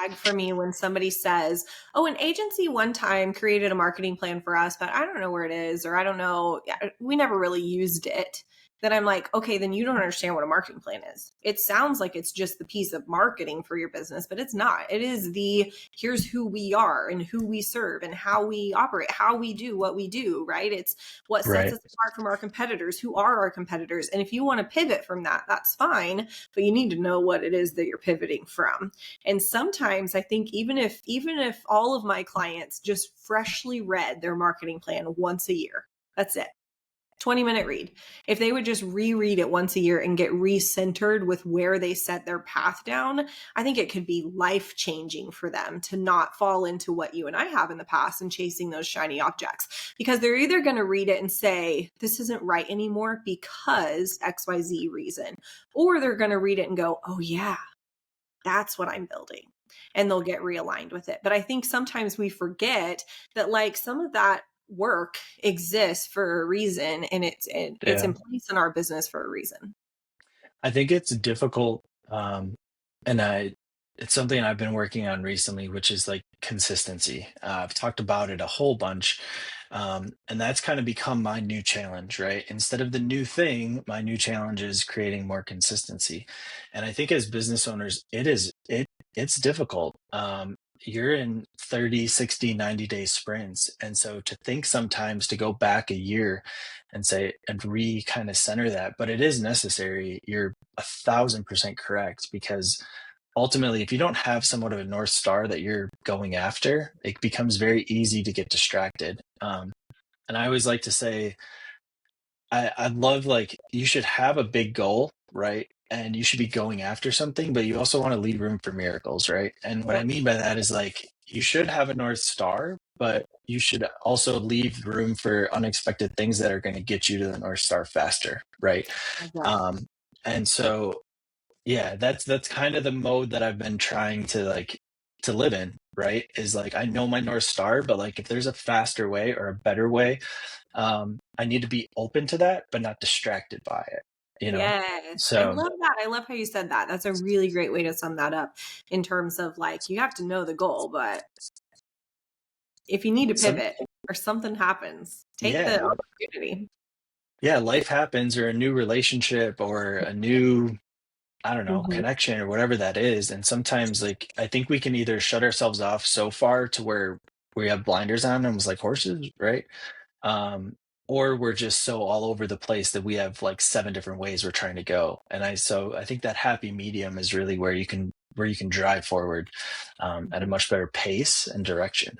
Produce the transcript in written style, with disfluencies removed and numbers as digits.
flag for me when somebody says, oh, an agency one time created a marketing plan for us, but I don't know where it is, or I don't know, we never really used it. Then I'm like, okay, then you don't understand what a marketing plan is. It sounds like it's just the piece of marketing for your business, but it's not. It is here's who we are and who we serve and how we operate, how we do what we do, right? It's what sets Right. us apart from our competitors. Who are our competitors? And if you want to pivot from that, that's fine, but you need to know what it is that you're pivoting from. And sometimes I think even if all of my clients just freshly read their marketing plan once a year, that's it. 20-minute read. If they would just reread it once a year and get recentered with where they set their path down, I think it could be life-changing for them to not fall into what you and I have in the past and chasing those shiny objects. Because they're either going to read it and say, this isn't right anymore because XYZ reason, or they're going to read it and go, oh yeah, that's what I'm building. And they'll get realigned with it. But I think sometimes we forget that like some of that work exists for a reason, and it's Yeah. in place in our business for a reason. I think it's difficult, and it's something I've been working on recently, which is like consistency. I've talked about it a whole bunch, and that's kind of become my new challenge, right? Instead of the new thing, my new challenge is creating more consistency. And I think as business owners, it's difficult. You're in 30, 60, 90-day sprints. And so to think sometimes to go back a year and say and re kind of center that, but it is necessary. You're 1,000% correct, because ultimately, if you don't have somewhat of a North Star that you're going after, it becomes very easy to get distracted. And I always like to say, I love, like, you should have a big goal, right? And you should be going after something, but you also want to leave room for miracles, right? And what I Yep. mean by that is like you should have a North Star, but you should also leave room for unexpected things that are going to get you to the North Star faster, right? Exactly. Um, and so yeah, that's kind of the mode that I've been trying to live in, right? Is like I know my North Star, but like if there's a faster way or a better way, I need to be open to that, but not distracted by it, you know? Yes. I So love that. I love how you said that. That's a really great way to sum that up in terms of like you have to know the goal, but if you need to some pivot or something happens, take the yeah, opportunity. yeah, life happens, or a new relationship or a new, I don't know, Mhm. connection or whatever that is. And sometimes like I think we can either shut ourselves off so far to where we have blinders on and was like horses, right? um, or we're just so all over the place that we have like seven different ways we're trying to go. And I think that happy medium is really where you can drive forward at a much better pace and direction.